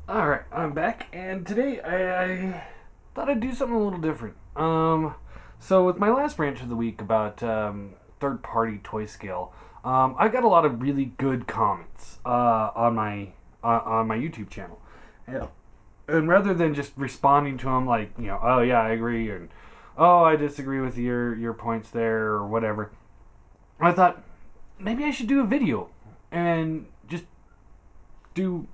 Alright, I'm back, and today I thought I'd do something a little different. So with my last rant of the week about third-party toy scale, I got a lot of really good comments on my YouTube channel. Yeah. And rather than just responding to them like, oh yeah, I agree, and oh, I disagree with your points there, or whatever, I thought maybe I should do a video and just do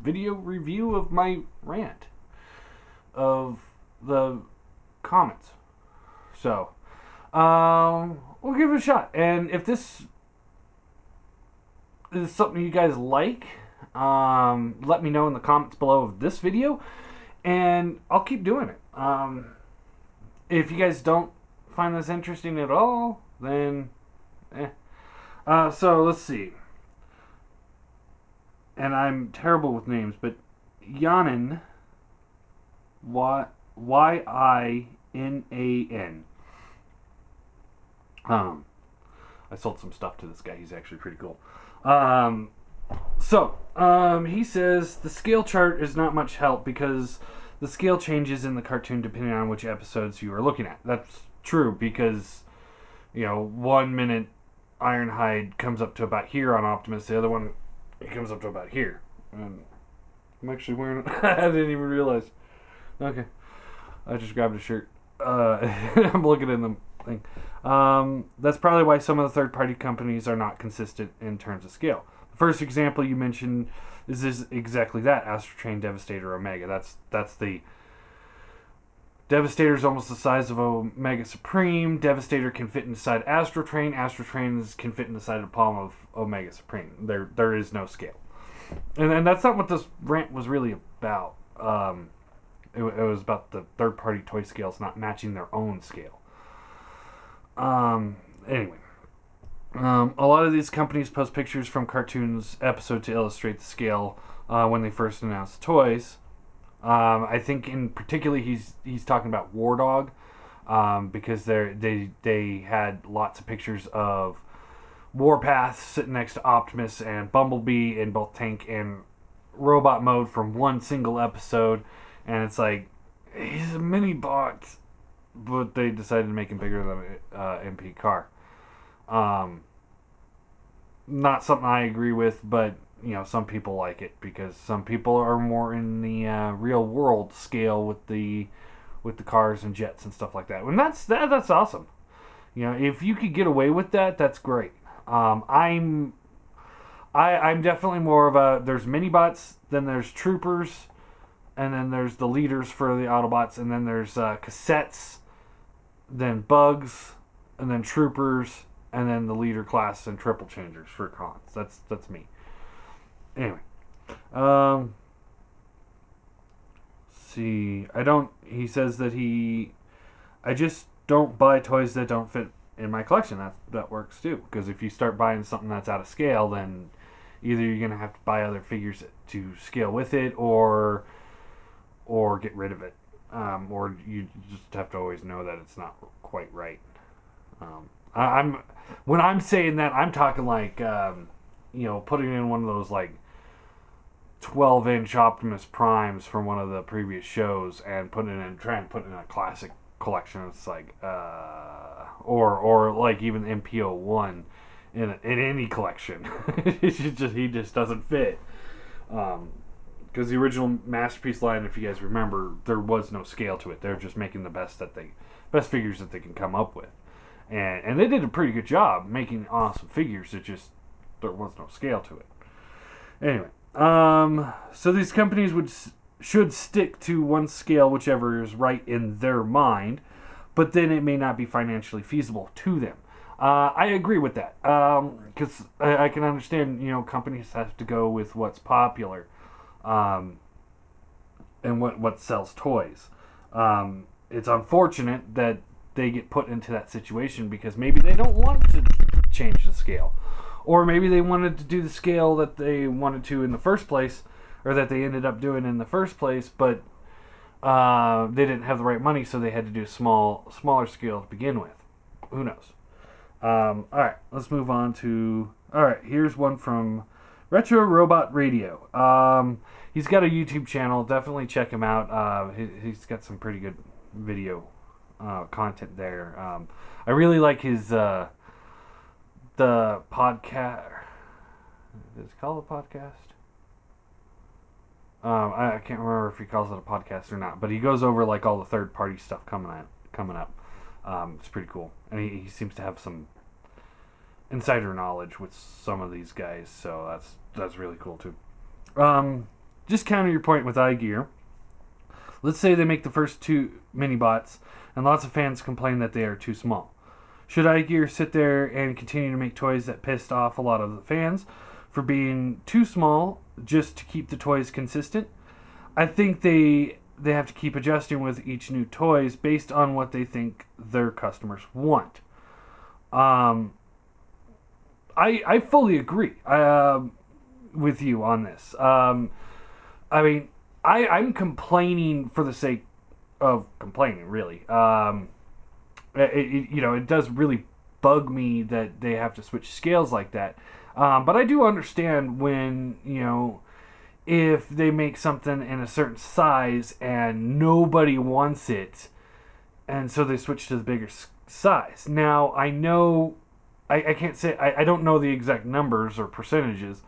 video review of my rant of the comments. So, we'll give it a shot. And if this is something you guys like, let me know in the comments below of this video, and I'll keep doing it. If you guys don't find this interesting at all, then so let's see. And I'm terrible with names, but Yanan, Y-I-N-A-N. I sold some stuff to this guy. He's actually pretty cool. He says the scale chart is not much help because the scale changes in the cartoon depending on which episodes you are looking at. That's true because, 1 minute Ironhide comes up to about here on Optimus, the other one it comes up to about here. And I'm actually wearing it. I didn't even realize. Okay. I just grabbed a shirt. I'm looking in the thing. That's probably why some of the third-party companies are not consistent in terms of scale. The first example you mentioned is exactly that. Astrotrain, Devastator, Omega. That's the... Devastator is almost the size of Omega Supreme. Devastator can fit inside Astrotrain. Astrotrains can fit inside the palm of Omega Supreme. There is no scale. And that's not what this rant was really about. It was about the third-party toy scales not matching their own scale. Anyway. A lot of these companies post pictures from cartoons episode to illustrate the scale when they first announce the toys. I think in particular he's talking about War Dog, because they had lots of pictures of Warpath sitting next to Optimus and Bumblebee in both tank and robot mode from one single episode, and it's like he's a mini bot, but they decided to make him bigger than an MP car. Not something I agree with, but some people like it because some people are more in the real world scale with the cars and jets and stuff like that. And that's awesome. If you could get away with that, that's great. I'm definitely more of a, there's mini-bots, then there's troopers, and then there's the leaders for the Autobots, and then there's cassettes, then bugs, and then troopers, and then the leader class and triple changers for cons. That's me. Anyway, see, he says that I just don't buy toys that don't fit in my collection. That works too, because if you start buying something that's out of scale, then either you're going to have to buy other figures to scale with it, or get rid of it, or you just have to always know that it's not quite right. When I'm saying that, I'm talking like, putting in one of those like 12-inch Optimus Primes from one of the previous shows and trying to put it in a classic collection. It's like, or like even MPO1 in any collection. He just doesn't fit. Because the original Masterpiece line, if you guys remember, there was no scale to it. They're just making the best figures that they can come up with. And they did a pretty good job making awesome figures. There was no scale to it. Anyway, so these companies should stick to one scale, whichever is right in their mind, but then it may not be financially feasible to them. I agree with that, because I can understand, companies have to go with what's popular, and what sells toys. It's unfortunate that they get put into that situation because maybe they don't want to change the scale, or maybe they wanted to do the scale that they wanted to in the first place, or that they ended up doing in the first place, but they didn't have the right money, so they had to do smaller scale to begin with. Who knows? Alright, let's move on to... Alright, here's one from Retro Robot Radio. he's got a YouTube channel. Definitely check him out. He's got some pretty good video content there. I really like his the podcast. Is it called a podcast? I can't remember if he calls it a podcast or not, but he goes over like all the third party stuff coming up. It's pretty cool, and he seems to have some insider knowledge with some of these guys, so that's really cool too. Just counter your point with IGear. Let's say they make the first 2 mini bots, and lots of fans complain that they are too small. Should IGear sit there and continue to make toys that pissed off a lot of the fans for being too small just to keep the toys consistent? I think they have to keep adjusting with each new toys based on what they think their customers want. I fully agree with you on this. I mean, I'm complaining for the sake of complaining, really. It does really bug me that they have to switch scales like that. But I do understand when, if they make something in a certain size and nobody wants it, and so they switch to the bigger size. Now, I know, I can't say, I don't know the exact numbers or percentages,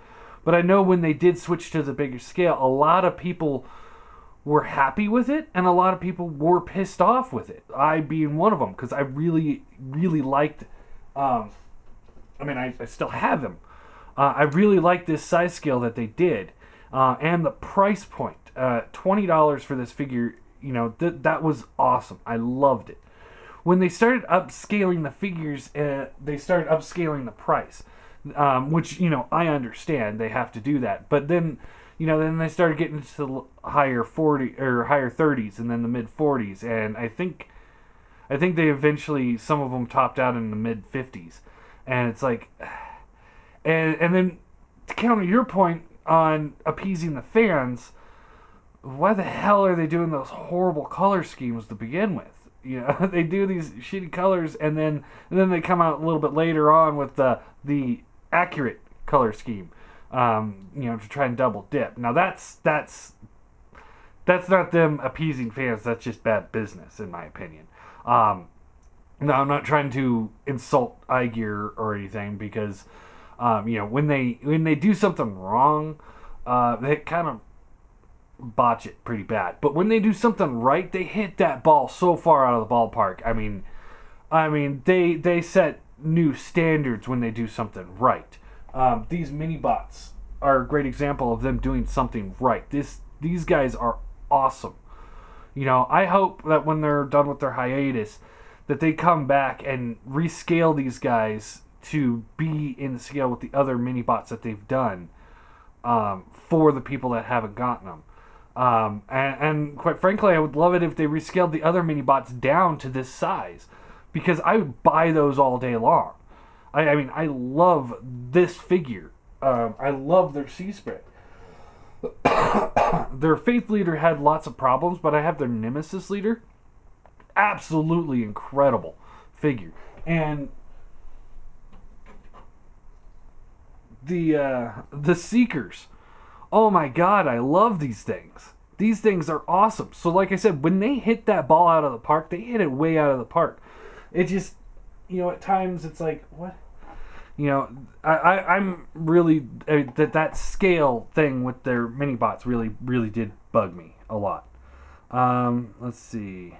but I know when they did switch to the bigger scale, a lot of people were happy with it, and a lot of people were pissed off with it. I being one of them, because I really, really liked, I still have them. I really like this size scale that they did, and the price point. $20 for this figure, that was awesome. I loved it. When they started upscaling the figures, they started upscaling the price, which, I understand they have to do that. But then, then they started getting into the higher 40 or higher 30s, and then the mid 40s, and I think they eventually, some of them topped out in the mid 50s, and it's like. And then, to counter your point on appeasing the fans, why the hell are they doing those horrible color schemes to begin with? They do these shitty colors, and then they come out a little bit later on with the accurate color scheme, to try and double dip. Now that's not them appeasing fans. That's just bad business, in my opinion. No, I'm not trying to insult IGear or anything, because. When they do something wrong, they kind of botch it pretty bad. But when they do something right, they hit that ball so far out of the ballpark. I mean, they set new standards when they do something right. These mini bots are a great example of them doing something right. These guys are awesome. I hope that when they're done with their hiatus, that they come back and rescale these guys to be in scale with the other mini bots that they've done, for the people that haven't gotten them. And quite frankly, I would love it if they rescaled the other mini bots down to this size, because I would buy those all day long. I love this figure. I love their C-Spray. Their Faith Leader had lots of problems, but I have their Nemesis Leader. Absolutely incredible figure. And the Seekers, oh my god, I love these things. These things are awesome. So like I said, when they hit that ball out of the park, they hit it way out of the park. It just, at times it's like, what? I'm really, that scale thing with their mini bots really, really did bug me a lot. Let's see.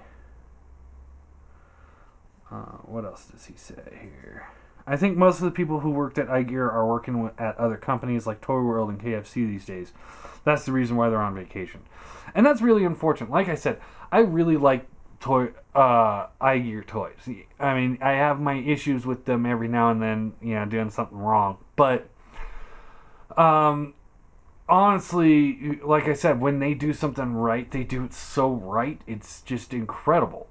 What else does he say here? I think most of the people who worked at IGear are working at other companies like Toy World and KFC these days. That's the reason why they're on vacation. And that's really unfortunate. Like I said, I really like IGear toys. I have my issues with them every now and then, doing something wrong. But honestly, like I said, when they do something right, they do it so right. It's just incredible.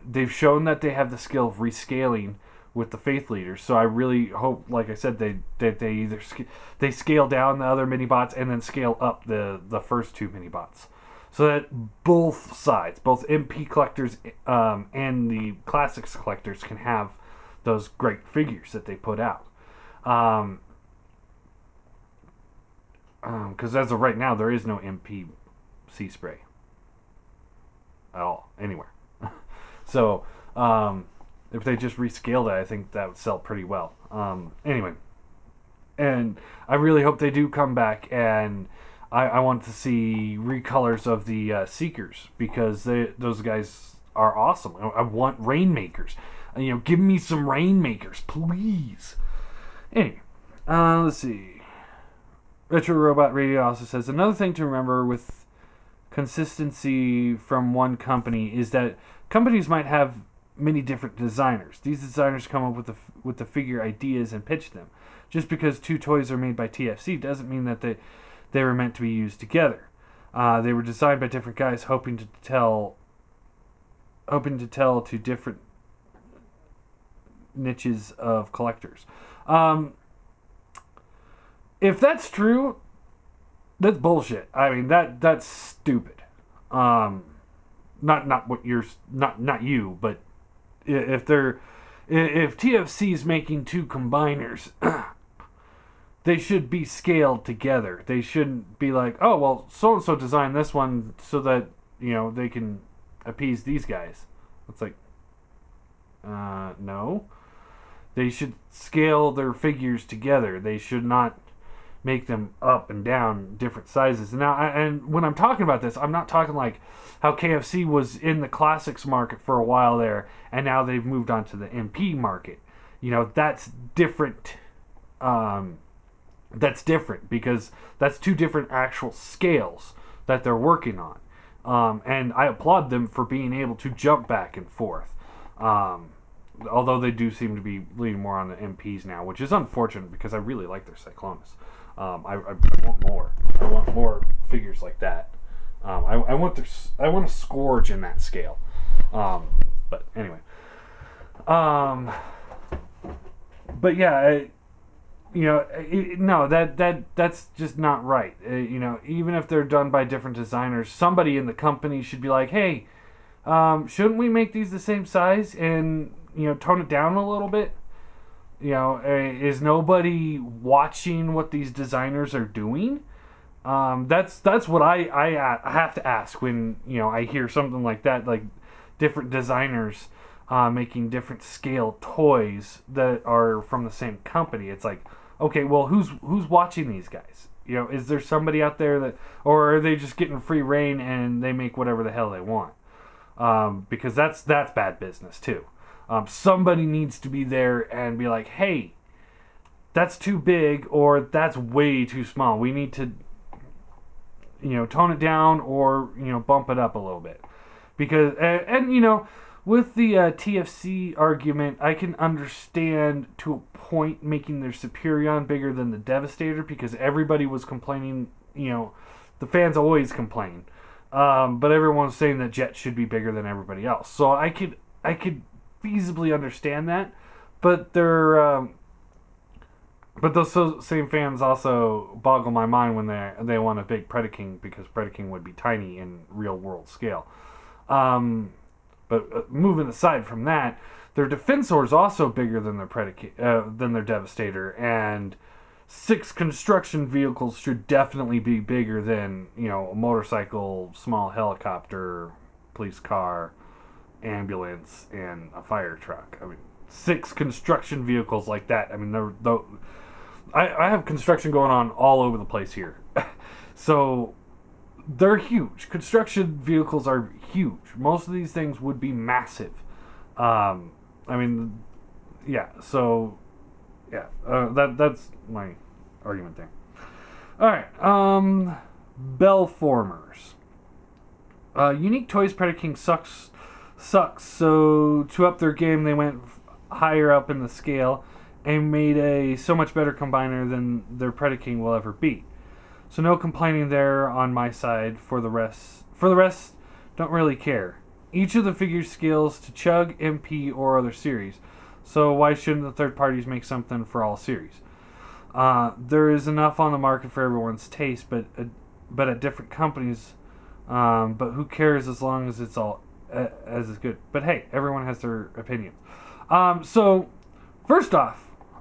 They've shown that they have the skill of rescaling with the Faith Leaders, so I really hope, like I said, they either they scale down the other mini bots and then scale up the first 2 mini bots, so that both sides, both MP collectors and the classics collectors, can have those great figures that they put out. Because as of right now, there is no MPC spray at all, anywhere. So, if they just rescaled it, I think that would sell pretty well. Anyway, and I really hope they do come back, and I want to see recolors of the Seekers, because those guys are awesome. I want Rainmakers. Give me some Rainmakers, please. Anyway, let's see. Retro Robot Radio also says, another thing to remember with consistency from one company is that companies might have many different designers. These designers come up with the figure ideas and pitch them. Just because two toys are made by TFC doesn't mean that they were meant to be used together. They were designed by different guys, hoping to tell to different niches of collectors. If that's true, that's bullshit. I mean, that's stupid. Not what you're not you, but if TFC's making two combiners, they should be scaled together. They shouldn't be like, oh well, so and so designed this one so that they can appease these guys. It's like, no. They should scale their figures together. They should not make them up and down different sizes. Now, and when I'm talking about this, I'm not talking like how KFC was in the classics market for a while there, and now they've moved on to the MP market. That's different. That's different because that's two different actual scales that they're working on. And I applaud them for being able to jump back and forth. Although they do seem to be leaning more on the MPs now, which is unfortunate because I really like their Cyclonus. I want more. I want more figures like that. I want a Scourge in that scale. But anyway. But yeah, no, that's just not right. Even if they're done by different designers, somebody in the company should be like, hey, shouldn't we make these the same size and tone it down a little bit? Is nobody watching what these designers are doing? That's what I have to ask when I hear something like that, like different designers making different scale toys that are from the same company. It's like, okay, well, who's watching these guys? Is there somebody out there or are they just getting free reign and they make whatever the hell they want? Because that's bad business too. Somebody needs to be there and be like, hey, that's too big or that's way too small. We need to, tone it down or, bump it up a little bit. Because, and with the TFC argument, I can understand to a point making their Superion bigger than the Devastator because everybody was complaining, the fans always complain. But everyone's saying that Jet should be bigger than everybody else. So I could feasibly understand that, but they're but those same fans also boggle my mind when they want a big Predaking because Predaking would be tiny in real world scale. But moving aside from that, their Defensor is also bigger than their than their Devastator, and 6 construction vehicles should definitely be bigger than a motorcycle, small helicopter, police car, ambulance, and a fire truck. I mean, 6 construction vehicles like that. I mean, I have construction going on all over the place here. So they're huge. Construction vehicles are huge. Most of these things would be massive. I mean, yeah. So yeah, that's my argument there. All right. Bellformers. Unique Toys Predaking sucks. So to up their game, they went higher up in the scale and made a so much better combiner than their Predaking will ever be. So no complaining there on my side. For the rest, don't really care. Each of the figures scales to Chug, MP, or other series. So why shouldn't the third parties make something for all series? There is enough on the market for everyone's taste, but at different companies. But who cares as long as it's all as is good. But hey, everyone has their opinions. So first off,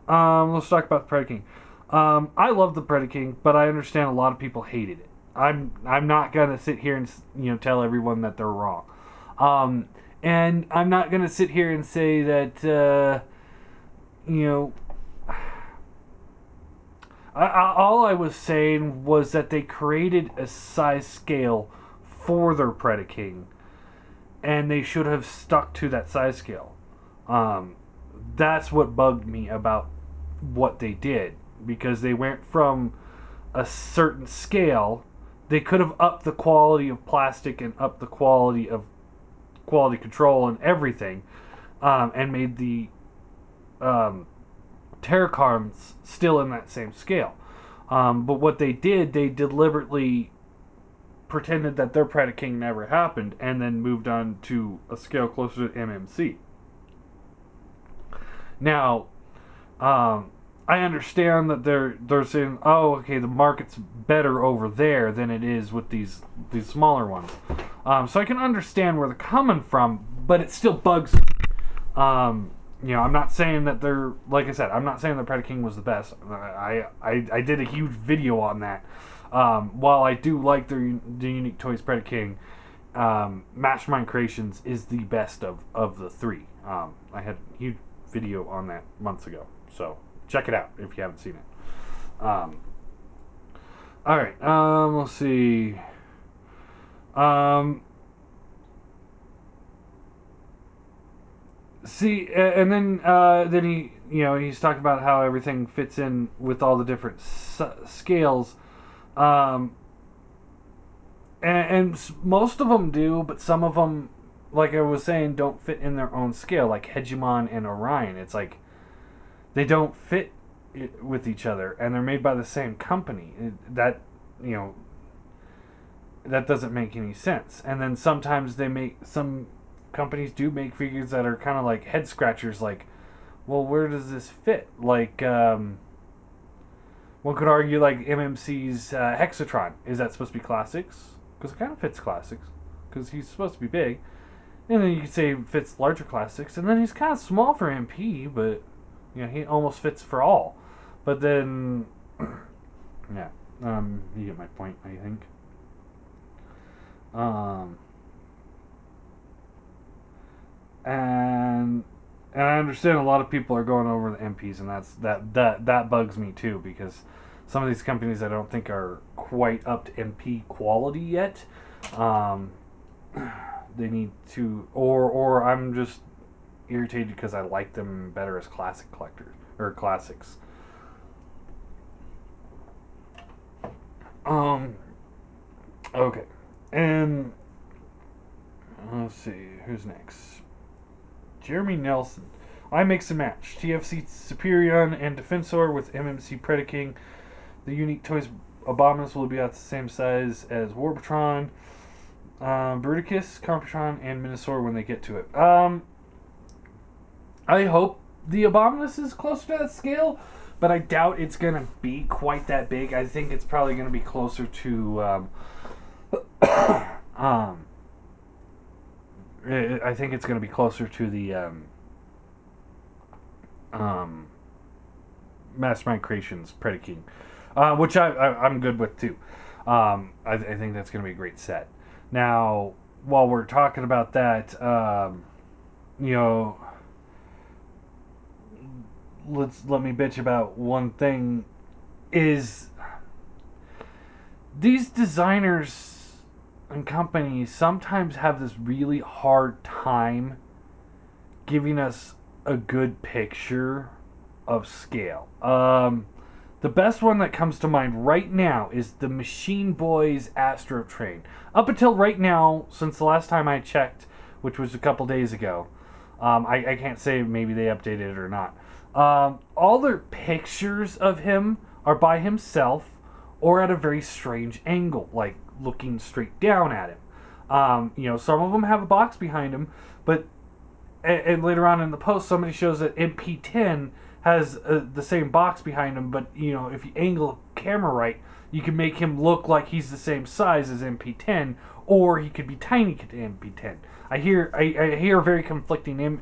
let's talk about the Predaking. I love the Predaking, but I understand a lot of people hated it. I'm not gonna sit here and tell everyone that they're wrong, and I'm not gonna sit here and say that all I was saying was that they created a size scale for their Predaking, and they should have stuck to that size scale. That's what bugged me about what they did, because they went from a certain scale. They could have upped the quality of plastic and upped the quality of quality control and everything, and made the Terracarms still in that same scale. But what they did, they deliberately pretended that their Predaking never happened, and then moved on to a scale closer to MMC. Now, I understand that they're saying, oh, okay, the market's better over there than it is with these smaller ones. So I can understand where they're coming from, but it still bugs me. I'm not saying that they're, like I said, I'm not saying the Predaking was the best. I did a huge video on that. While I do like the Unique Toys Predaking, Mastermind Creations is the best of the three. I had a huge video on that months ago, so check it out if you haven't seen it. Alright, let's see. And then he's talking about how everything fits in with all the different scales. And most of them do, but some of them, like I was saying, don't fit in their own scale, like Hegemon and Orion. It's like they don't fit with each other, and they're made by the same company. That doesn't make any sense. And then sometimes some companies do make figures that are kind of like head scratchers, like, well, where does this fit? Like, one could argue like MMC's Hexatron. Is that supposed to be classics? Because it kind of fits classics, because he's supposed to be big. And then you could say it fits larger classics, and then he's kind of small for MP, but he almost fits for all. But then, yeah, you get my point, I think. And I understand a lot of people are going over the MPs, and that bugs me too, because some of these companies I don't think are quite up to MP quality yet. They need to, or I'm just irritated because I like them better as classic collectors or classics. Okay, and let's see who's next. Jeremy Nelson. I mix and match TFC Superion and Defensor with MMC Predaking. The Unique Toys Abominus will be at the same size as Warbotron, Bruticus, Computron, and Minosaur when they get to it. I hope the Abominus is closer to that scale, but I doubt it's going to be quite that big. I think it's probably going to be closer to I think it's going to be closer to the Mastermind Creations Predaking, which I'm good with too. I think that's going to be a great set. Now, while we're talking about that, let me bitch about one thing. Is these designers and companies sometimes have this really hard time giving us a good picture of scale. The best one that comes to mind right now is the Machine Boys Astro Train. Up until right now, since the last time I checked, which was a couple days ago, I can't say maybe they updated it or not. All their pictures of him are by himself or at a very strange angle, like looking straight down at him. Some of them have a box behind him, but and later on in the post, somebody shows that MP10 has the same box behind him, but if you angle the camera right, you can make him look like he's the same size as MP10, or he could be tiny to MP10. I hear very conflicting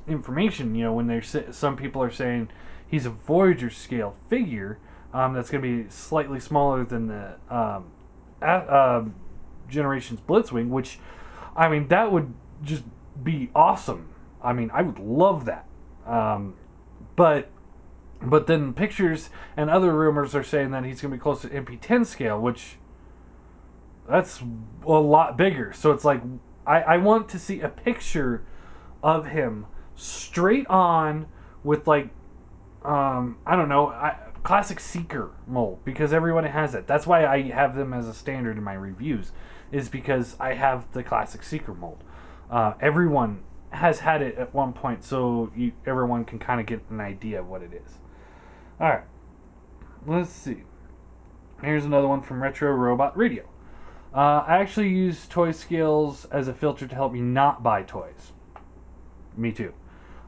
information. When some people are saying, he's a Voyager scale figure that's going to be slightly smaller than the Generations Blitzwing, which, I mean, that would just be awesome. I mean, I would love that. But then pictures and other rumors are saying that he's going to be close to MP10 scale, which that's a lot bigger. So it's like, I want to see a picture of him straight on with like, I don't know, classic Seeker mold, because everyone has it. That's why I have them as a standard in my reviews, is because I have the classic Seeker mold. Everyone has had it at one point, so everyone can kind of get an idea of what it is. Alright, let's see. Here's another one from Retro Robot Radio. I actually use toy scales as a filter to help me not buy toys. Me too.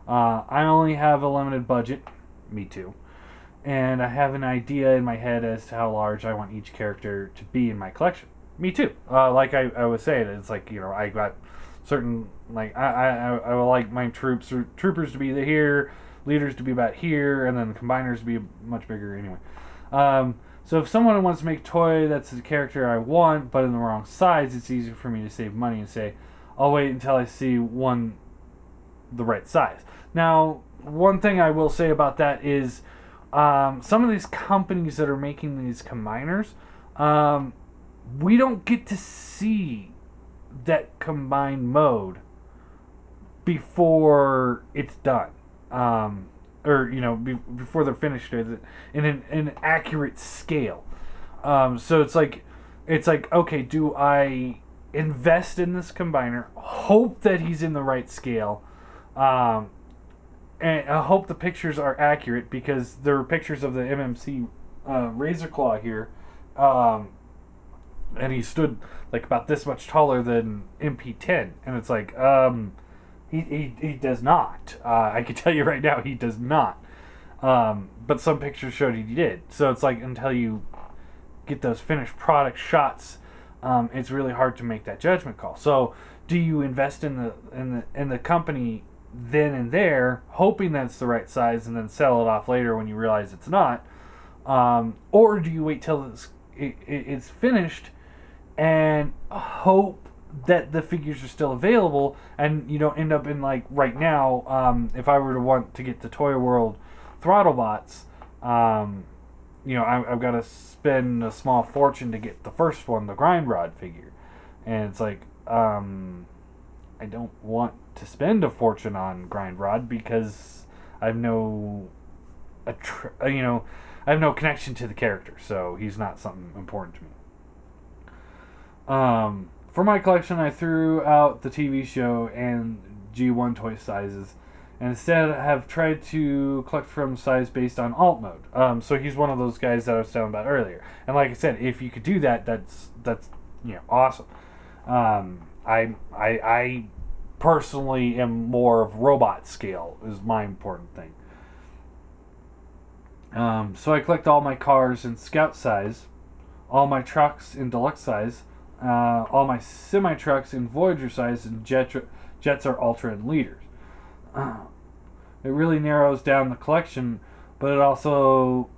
I only have a limited budget. Me too. And I have an idea in my head as to how large I want each character to be in my collection. Me too. Like I was saying, it's like, you know, I got certain, like, I would like my troopers to be here, leaders to be about here, and then the combiners to be much bigger anyway. So if someone wants to make a toy that's the character I want, but in the wrong size, it's easier for me to save money and say, I'll wait until I see one the right size. Now, one thing I will say about that is some of these companies that are making these combiners, we don't get to see that combined mode before it's done. Or, you know, before they're finished in an accurate scale. So it's like, okay, do I invest in this combiner, hope that he's in the right scale, and I hope the pictures are accurate, because there are pictures of the MMC Razor Claw here, and he stood like about this much taller than MP10, and it's like, he does not. I can tell you right now, he does not. But some pictures showed he did. So it's like, until you get those finished product shots, it's really hard to make that judgment call. So do you invest in the company then and there, hoping that's the right size, and then sell it off later when you realize it's not? Or do you wait till it's finished and hope that the figures are still available, and you don't end up in, like right now, if I were to want to get the Toy World Throttlebots, you know, I've got to spend a small fortune to get the first one, the Grind Rod figure, and it's like, I don't want to spend a fortune on Grind Rod, because I have no connection to the character, so he's not something important to me. For my collection, I threw out the TV show and G1 toy sizes, and instead have tried to collect from size based on alt mode. So he's one of those guys that I was telling about earlier. And like I said, if you could do that, that's you know, awesome. I personally am more of robot scale is my important thing. So I collect all my cars in scout size, all my trucks in deluxe size, all my semi-trucks in Voyager size, and jets are Ultra and Leaders. It really narrows down the collection, but it also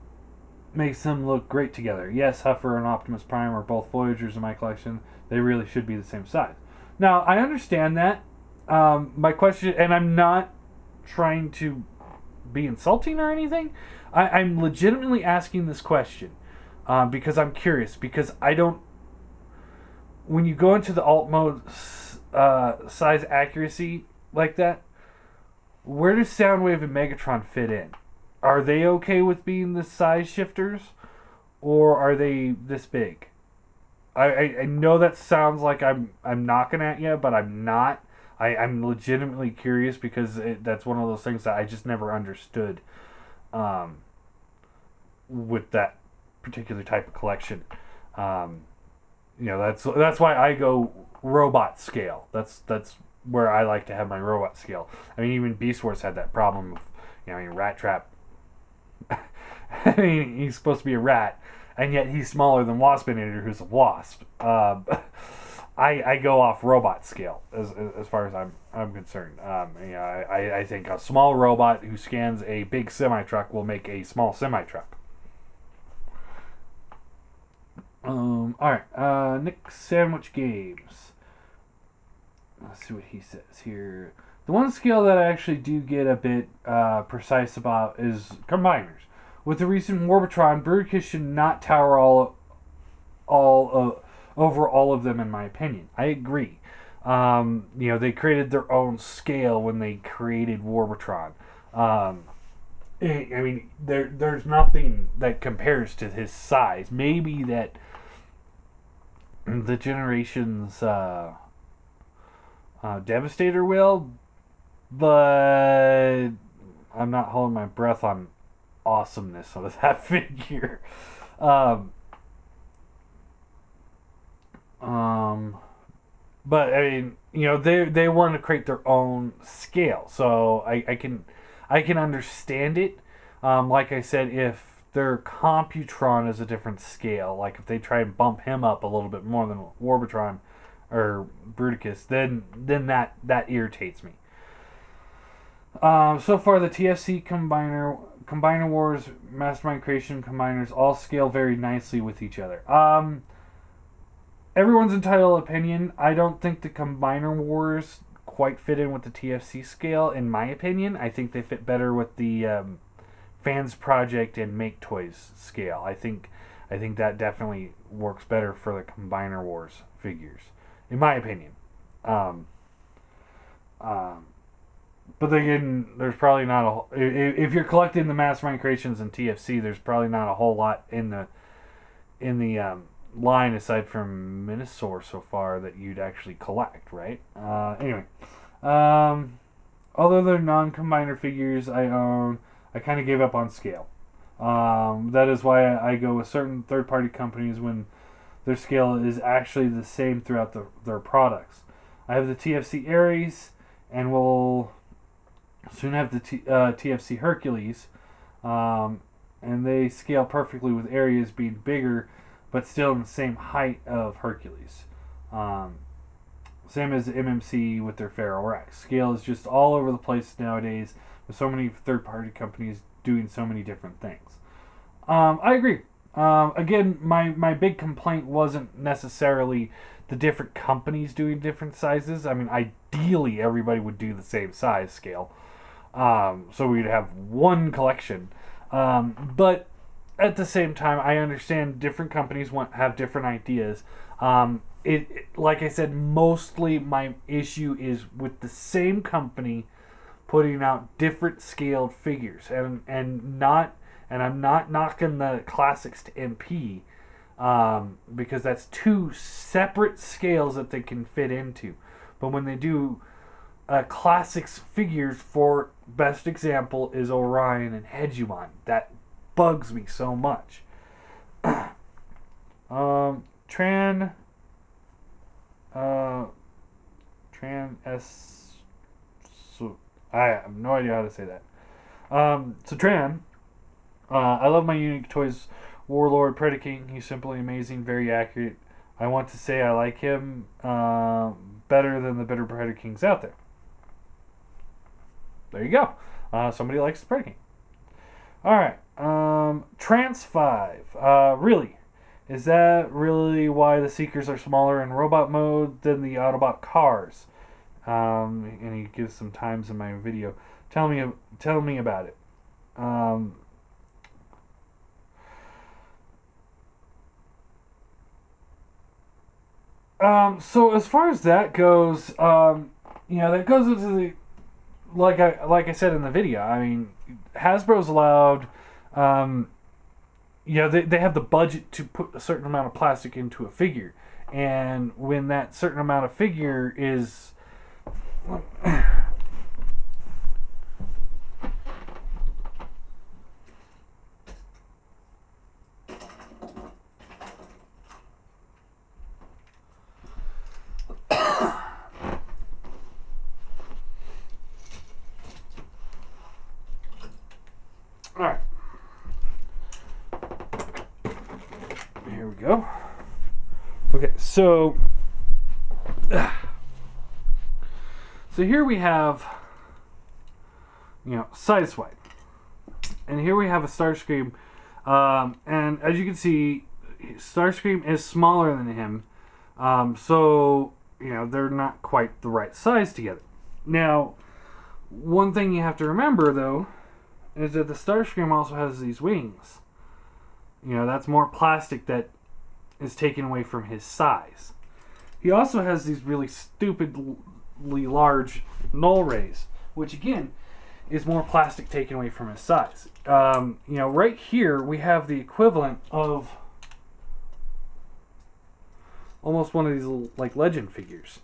makes them look great together. Yes, Huffer and Optimus Prime are both Voyagers in my collection. They really should be the same size. Now, I understand that. My question, and I'm not trying to be insulting or anything, I'm legitimately asking this question because I'm curious, because I don't... When you go into the alt mode size accuracy like that, where does Soundwave and Megatron fit in? Are they okay with being the size shifters, or are they this big? I know that sounds like I'm knocking at you, but I'm not. I'm legitimately curious, because that's one of those things that I just never understood with that particular type of collection. You know, that's why I go robot scale. That's where I like to have my robot scale. I mean, even Beast Wars had that problem of, you know, I mean, Rat Trap. I mean, he's supposed to be a rat, and yet he's smaller than Waspinator, who's a wasp. I go off robot scale as far as I'm concerned. I think a small robot who scans a big semi truck will make a small semi truck. All right. Nick Sandwich Games. Let's see what he says here. The one scale that I actually do get a bit precise about is combiners. With the recent Warbotron, Bruticus should not tower over all of them, in my opinion. I agree. They created their own scale when they created Warbotron. There's nothing that compares to his size. Maybe that the Generations Devastator will, but I'm not holding my breath on awesomeness of that figure. But I mean, they want to create their own scale, so I can understand it. Like I said, if their Computron is a different scale, like if they try and bump him up a little bit more than Warbotron or Bruticus, then that irritates me. So far, the TFC Combiner Wars, Mastermind Creation Combiners all scale very nicely with each other. Everyone's entitled opinion. I don't think the Combiner Wars quite fit in with the TFC scale, in my opinion. I think they fit better with the Fans Project and Make Toys scale. I think that definitely works better for the Combiner Wars figures, in my opinion. But again, there's probably not if you're collecting the Mastermind Creations and TFC, there's probably not a whole lot in the line aside from Minosaur so far that you'd actually collect, right? Anyway, although they're non-combiner figures I own, I kind of gave up on scale. That is why I go with certain third-party companies when their scale is actually the same throughout their products. I have the TFC Ares, and will soon have the TFC Hercules, and they scale perfectly with Ares being bigger, but still in the same height of Hercules. Same as MMC with their Pharaoh Rex. Scale is just all over the place nowadays, with so many third-party companies doing so many different things. I agree. Again, my big complaint wasn't necessarily the different companies doing different sizes. I mean, ideally, everybody would do the same size scale. So we'd have one collection. But at the same time, I understand different companies have different ideas. Like I said, mostly my issue is with the same company putting out different scaled figures, and I'm not knocking the classics to MP, because that's two separate scales that they can fit into. But when they do classics figures, for best example is Orion and Hegemon, that bugs me so much. Tran S. I have no idea how to say that. So Tran, I love my Unique Toys Warlord Predaking. He's simply amazing, very accurate. I want to say I like him better than the better Predakings out there. There you go. Somebody likes the Predaking. Alright. Trance 5. Really? Is that really why the Seekers are smaller in robot mode than the Autobot cars? And he gives some times in my video. Tell me about it. So as far as that goes, that goes into the, like I said in the video. I mean, Hasbro's allowed, they have the budget to put a certain amount of plastic into a figure, and when that certain amount of figure is Alright. Here we go. Okay, so So here we have, Sideswipe. And here we have a Starscream. And as you can see, Starscream is smaller than him. So, they're not quite the right size together. Now, one thing you have to remember, though, is that the Starscream also has these wings. That's more plastic that is taken away from his size. He also has these really stupidly large null rays, which again is more plastic taken away from his size. Right here we have the equivalent of almost one of these little, like, legend figures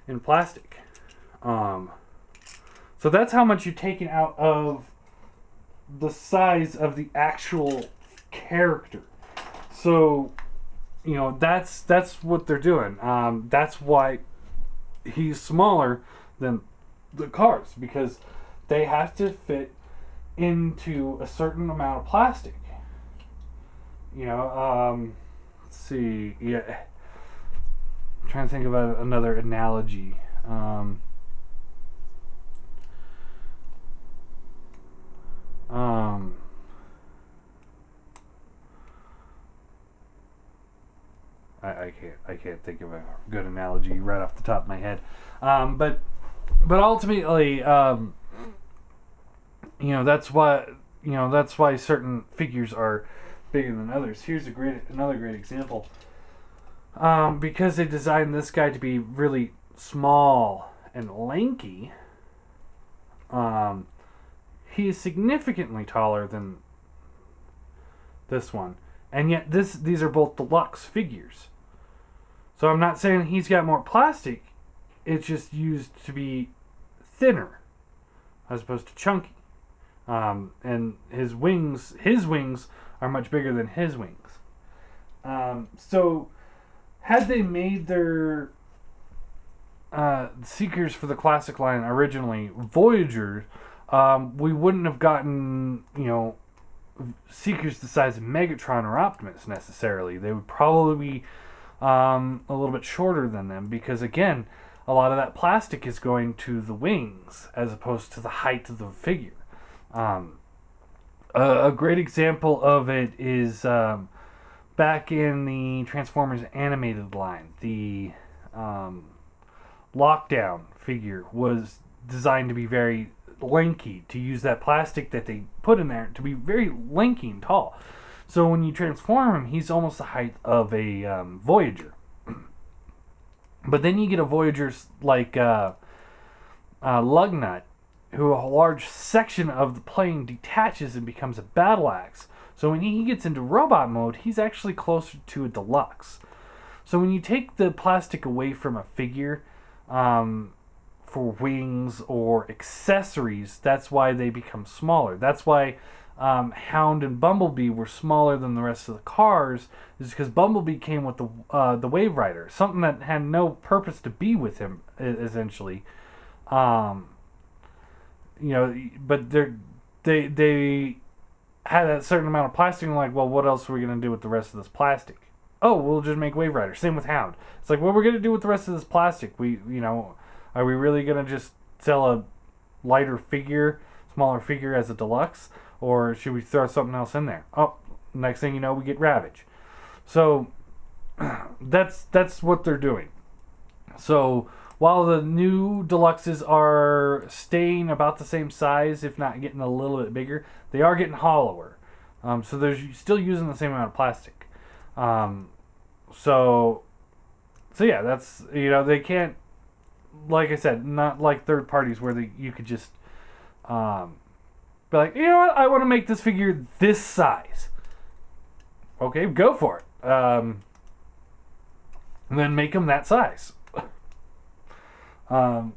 in plastic. So that's how much you've taken out of the size of the actual character. So, that's what they're doing. That's why he's smaller than the cars, because they have to fit into a certain amount of plastic. Let's see. Yeah. I'm trying to think of another analogy. I can't think of a good analogy right off the top of my head. But ultimately, that's why certain figures are bigger than others. Here's another great example. Because they designed this guy to be really small and lanky, he is significantly taller than this one. And yet these are both deluxe figures. So I'm not saying he's got more plastic. It's just used to be thinner as opposed to chunky. And his wings are much bigger than his wings. So had they made their Seekers for the classic line originally Voyagers, we wouldn't have gotten, Seekers the size of Megatron or Optimus necessarily. They would probably be a little bit shorter than them, because again, a lot of that plastic is going to the wings as opposed to the height of the figure. A great example of it is back in the Transformers animated line. The Lockdown figure was designed to be very lanky, to use that plastic that they put in there to be very lanky and tall. So when you transform him, he's almost the height of a Voyager. But then you get a Voyager like Lugnut, who a large section of the plane detaches and becomes a battle axe. So when he gets into robot mode, he's actually closer to a deluxe. So when you take the plastic away from a figure for wings or accessories, that's why they become smaller. That's why Hound and Bumblebee were smaller than the rest of the cars, is because Bumblebee came with the Wave Rider, something that had no purpose to be with him, essentially. But they had a certain amount of plastic, and like, well, what else are we going to do with the rest of this plastic? Oh, we'll just make Wave Rider. Same with Hound. It's like, what we're going to do with the rest of this plastic? Are we really going to just sell a lighter figure, smaller figure as a deluxe? Or should we throw something else in there? Oh, next thing you know, we get Ravage. So that's what they're doing. So while the new deluxes are staying about the same size, if not getting a little bit bigger, they are getting hollower. So they're still using the same amount of plastic. So yeah, that's, they can't, like I said, not like third parties where you could just be like, you know what, I want to make this figure this size. Okay, go for it. And then make them that size. Because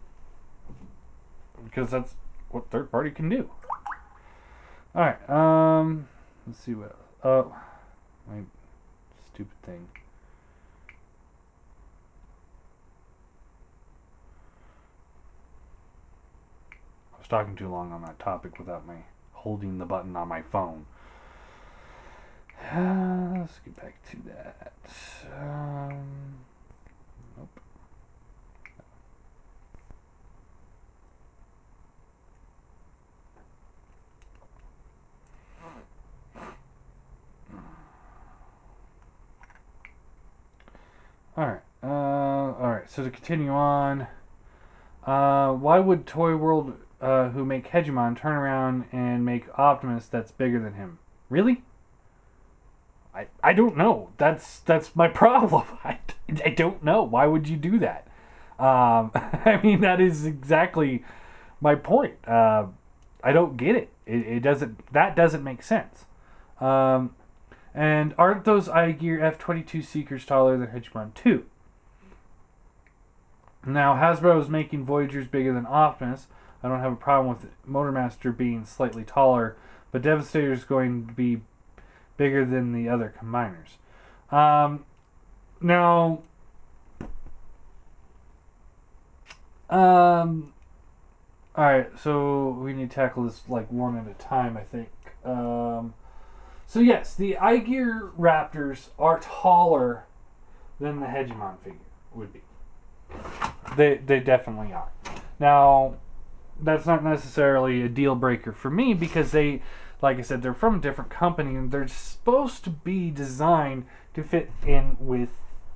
that's what third party can do. Alright, let's see what else. Oh, my stupid thing. I was talking too long on that topic without me holding the button on my phone. Let's get back to that. Nope. Alright, so to continue on, why would Toy World, who make Hegemon, turn around and make Optimus that's bigger than him? Really? I don't know. That's my problem. I don't know. Why would you do that? I mean, that is exactly my point. I don't get it. That doesn't make sense. And aren't those IGear F-22 Seekers taller than Hegemon 2? Now, Hasbro is making Voyagers bigger than Optimus. I don't have a problem with Motormaster being slightly taller, but Devastator is going to be bigger than the other combiners. Now, alright, so we need to tackle this like one at a time, I think. So yes, the IGear Raptors are taller than the Hegemon figure would be. They definitely are. Now, that's not necessarily a deal breaker for me because they, like I said, they're from a different company and they're supposed to be designed to fit in with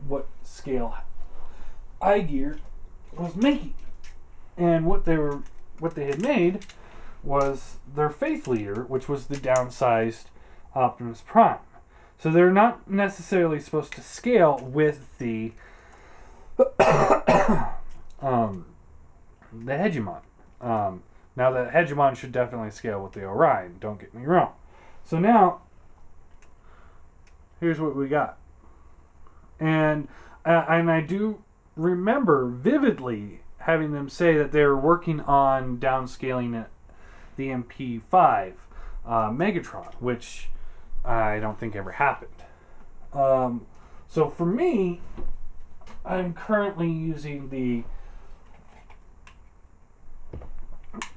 what scale IGear was making. And what they had made was their Faith Leader, which was the downsized Optimus Prime. So they're not necessarily supposed to scale with the Hegemon. Now the Hegemon should definitely scale with the Orion, don't get me wrong. So now, here's what we got. And I do remember vividly having them say that they were working on downscaling the MP5 Megatron, which I don't think ever happened. So for me, I'm currently using the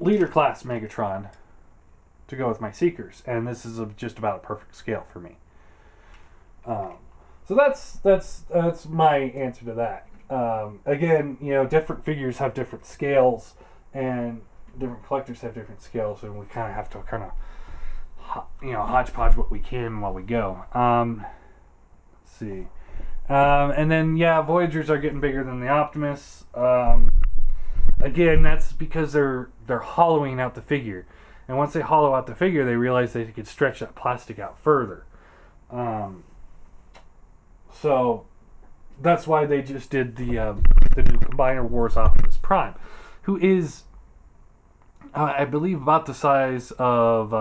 Leader Class Megatron to go with my Seekers, and this is just about a perfect scale for me. So that's my answer to that. Again, you know, different figures have different scales, and different collectors have different scales, and we kind of have to hodgepodge what we can while we go. Let's see. And then, yeah, Voyagers are getting bigger than the Optimus. Again, that's because they're hollowing out the figure. And once they hollow out the figure, they realize they could stretch that plastic out further. So that's why they just did the new Combiner Wars Optimus Prime, who is, I believe, about the size of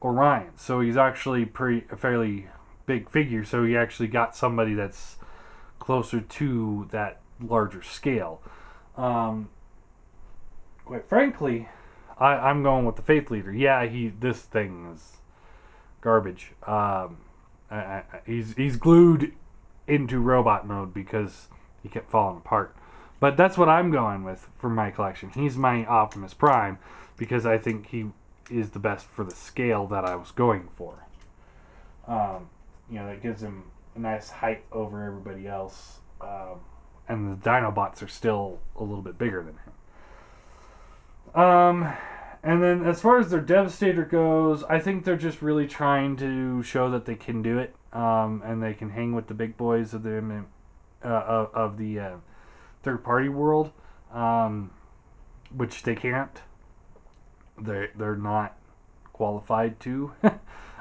Orion. So he's actually a fairly big figure. So he actually got somebody that's closer to that larger scale. Quite frankly, I'm going with the Faith Leader. Yeah, this thing is garbage. He's glued into robot mode because he kept falling apart. But that's what I'm going with for my collection. He's my Optimus Prime because I think he is the best for the scale that I was going for. That gives him a nice height over everybody else. And the Dinobots are still a little bit bigger than him. And then as far as their Devastator goes, I think they're just really trying to show that they can do it. And they can hang with the big boys of the third-party world, which they can't. They're not qualified to.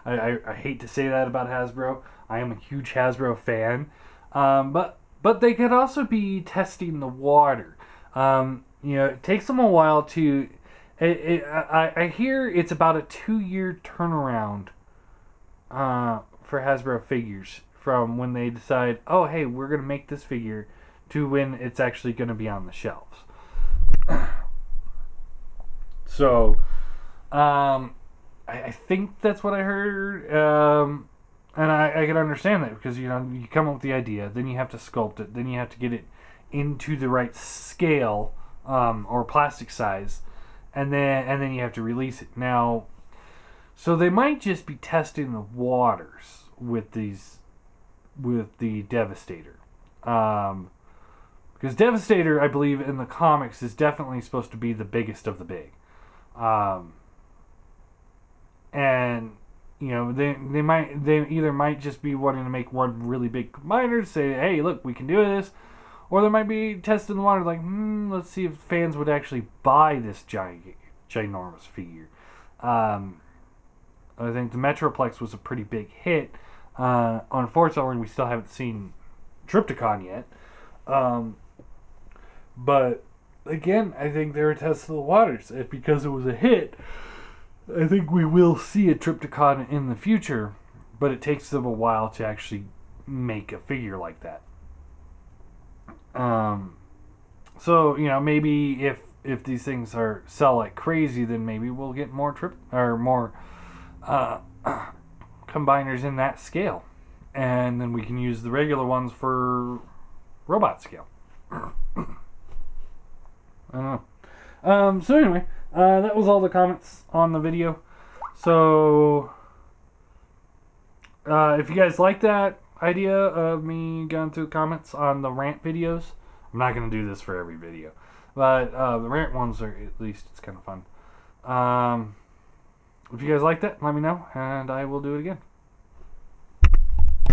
I hate to say that about Hasbro. I am a huge Hasbro fan, but they could also be testing the water. It takes them a while to. I hear it's about a 2-year turnaround for Hasbro figures from when they decide, oh hey, we're gonna make this figure, to when it's actually gonna be on the shelves. So, I think that's what I heard, and I can understand that because you come up with the idea, then you have to sculpt it, then you have to get it into the right scale or plastic size, and then you have to release it. Now, so they might just be testing the waters with the Devastator, because Devastator, I believe, in the comics is definitely supposed to be the biggest of the big. And you know, they either might just be wanting to make one really big combiner to say, hey, look, we can do this, or they might be testing the water, like, let's see if fans would actually buy this ginormous figure. I think the Metroplex was a pretty big hit. Unfortunately, we still haven't seen Triptychon yet. But again, I think they're a test of the waters. If because it was a hit, I think we will see a Triptychon in the future, but it takes them a while to actually make a figure like that. So, you know, maybe if these things sell like crazy, then maybe we'll get more combiners in that scale, and then we can use the regular ones for robot scale. I don't know. So anyway, that was all the comments on the video. So if you guys like that idea of me going through the comments on the rant videos, I'm not going to do this for every video, but the rant ones are, at least it's kind of fun. If you guys like that, let me know, and I will do it again.